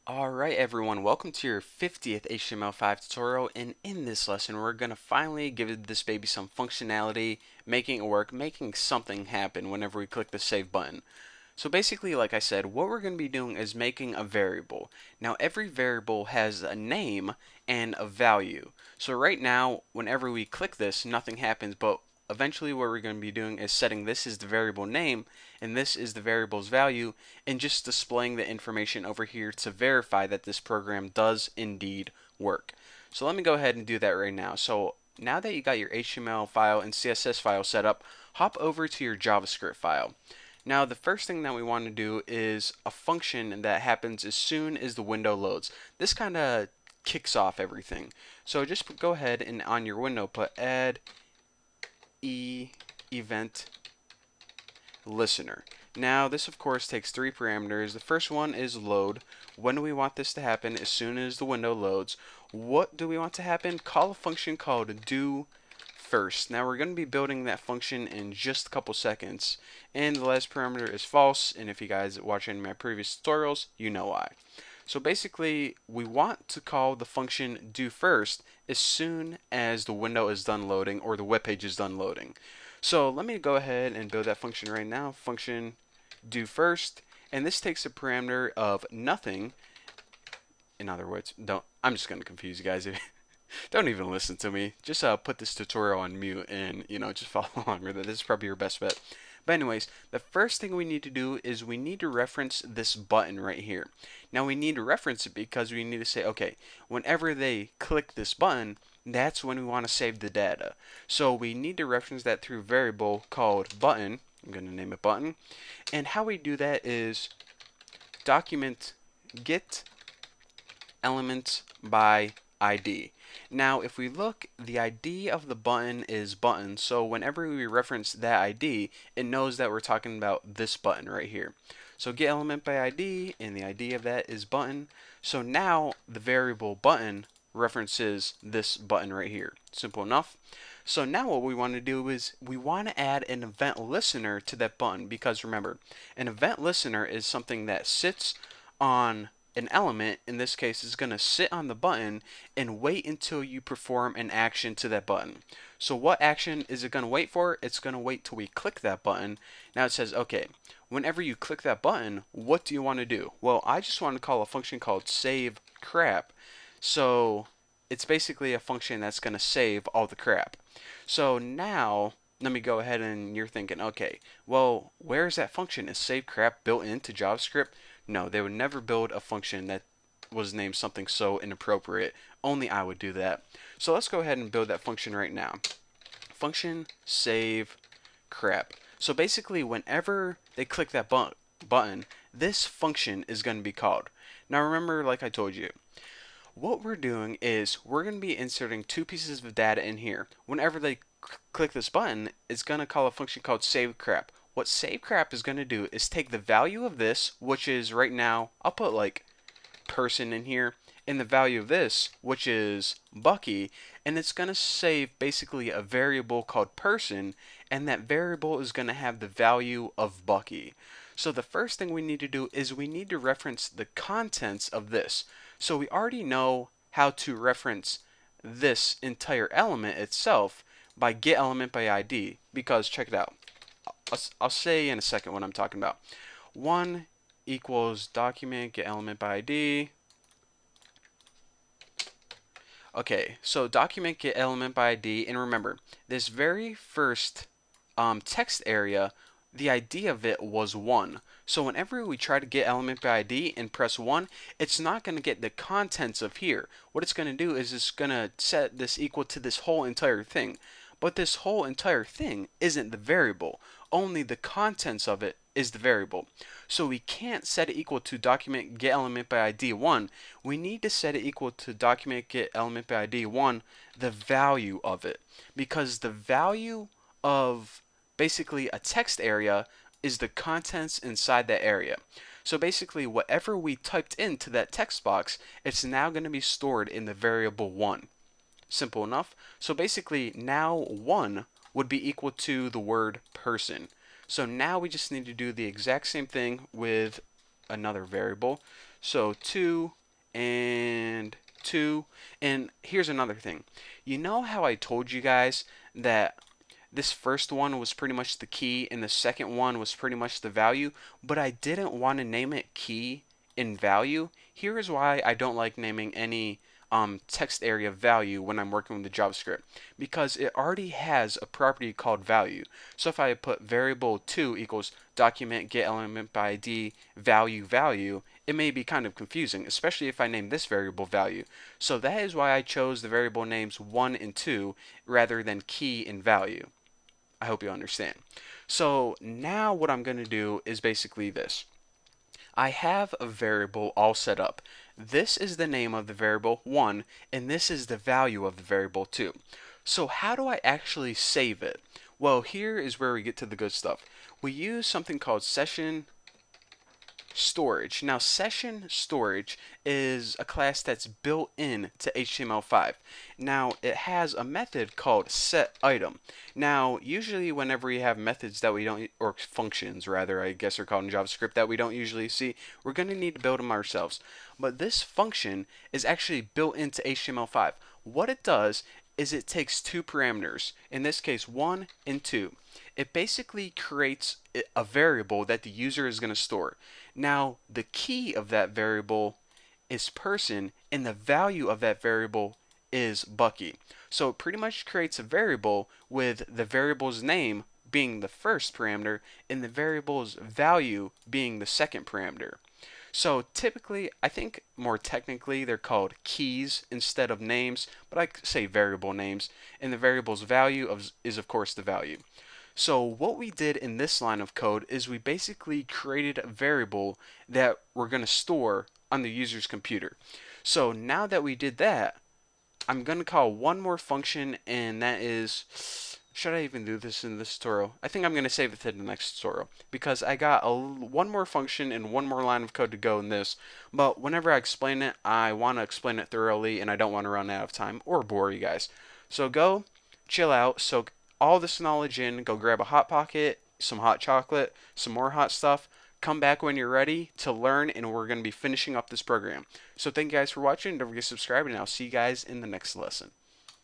Alright everyone, welcome to your 50th HTML5 tutorial, and in this lesson we're going to finally give this baby some functionality, making it work, making something happen whenever we click the save button. So basically, like I said, what we're going to be doing is making a variable. Now every variable has a name and a value. So right now, whenever we click this, nothing happens, but eventually what we're going to be doing is setting this as the variable name and this is the variable's value, and just displaying the information over here to verify that this program does indeed work. So let me go ahead and do that right now. So now that you got your HTML file and CSS file set up, hop over to your JavaScript file. Now the first thing that we want to do is a function that happens as soon as the window loads. This kind of kicks off everything. So just go ahead and on your window put add event listener. Now this of course takes three parameters. The first one is load. When do we want this to happen? As soon as the window loads. What do we want to happen? Call a function called do first. Now we're going to be building that function in just a couple seconds. And the last parameter is false, and if you guys watch any of my previous tutorials, you know why. So basically, we want to call the function do first as soon as the window is done loading or the web page is done loading. So let me go ahead and build that function right now. Function do first, and this takes a parameter of nothing. In other words, I'm just going to confuse you guys. Don't even listen to me. Just put this tutorial on mute and, just follow along with it. This is probably your best bet. But anyways, the first thing we need to do is we need to reference this button right here. Now we need to reference it because we need to say, okay, whenever they click this button, that's when we want to save the data. So we need to reference that through a variable called button. I'm going to name it button. And how we do that is document get elements by ID. Now, if we look, the ID of the button is button, so whenever we reference that ID, it knows that we're talking about this button right here. So get element by ID, and the ID of that is button. So now the variable button references this button right here. Simple enough. So now what we want to do is we want to add an event listener to that button, because remember, an event listener is something that sits on an element. In this case, is going to sit on the button and wait until you perform an action to that button. So what action is it going to wait for? It's going to wait till we click that button. Now it says, okay, whenever you click that button, what do you want to do? Well, I just want to call a function called save crap. So it's basically a function that's going to save all the crap. So now let me go ahead, and you're thinking, okay, well, where is that function? Is save crap built into JavaScript? No, they would never build a function that was named something so inappropriate. Only I would do that. So let's go ahead and build that function right now. Function save crap. So basically, whenever they click that button, this function is going to be called. Now remember, like I told you, what we're doing is we're going to be inserting two pieces of data in here. Whenever they click this button, it's going to call a function called save crap. What save crap is going to do is take the value of this, which is right now, I'll put like person in here, and the value of this, which is Bucky, and it's going to save basically a variable called person, and that variable is going to have the value of Bucky. So the first thing we need to do is we need to reference the contents of this. So we already know how to reference this entire element itself by get element by ID, because check it out. I'll say in a second what I'm talking about. 1 equals document get element by ID. Okay, so document get element by ID, and remember, this very first text area, the ID of it was 1. So whenever we try to get element by ID and press 1, it's not going to get the contents of here. What it's going to do is it's going to set this equal to this whole entire thing. But this whole entire thing isn't the variable. Only the contents of it is the variable. So we can't set it equal to document get element by ID 1. We need to set it equal to document get element by ID 1, the value of it. Because the value of basically a text area is the contents inside that area. So basically, whatever we typed into that text box, it's now going to be stored in the variable 1. Simple enough. So basically, now 1 would be equal to the word person. So now we just need to do the exact same thing with another variable. So 2 and 2. And here's another thing. You know how I told you guys that this first one was pretty much the key and the second one was pretty much the value, but I didn't want to name it key and value. Here is why I don't like naming any text area value when I'm working with the JavaScript, because it already has a property called value. So if I put variable 2 equals document get element by ID value value, it may be kind of confusing, especially if I name this variable value. So that is why I chose the variable names 1 and 2 rather than key and value. I hope you understand. So now what I'm going to do is basically this. I have a variable all set up. This is the name of the variable 1, and this is the value of the variable 2. So how do I actually save it? Well, here is where we get to the good stuff. We use something called session storage. Now, session storage is a class that's built in to HTML5. Now, it has a method called setItem. Now, usually whenever we have methods that we don't, or functions rather, I guess are called in JavaScript, that we don't usually see, we're going to need to build them ourselves. But this function is actually built into HTML5. What it does is it takes two parameters, in this case 1 and 2. It basically creates a variable that the user is going to store. Now, the key of that variable is person, and the value of that variable is Bucky. So it pretty much creates a variable with the variable's name being the first parameter and the variable's value being the second parameter. So typically, I think more technically, they're called keys instead of names, but I say variable names, and the variable's value is of course the value. So what we did in this line of code is we basically created a variable that we're going to store on the user's computer. So now that we did that, I'm going to call one more function, and that is, should I even do this in this tutorial? I think I'm going to save it to the next tutorial, because I got one more function and one more line of code to go in this, but whenever I explain it, I want to explain it thoroughly, and I don't want to run out of time or bore you guys. So go, chill out, soak all this knowledge in, go grab a Hot Pocket, some hot chocolate, some more hot stuff. Come back when you're ready to learn, and we're going to be finishing up this program. So thank you guys for watching. Don't forget to subscribe, and I'll see you guys in the next lesson.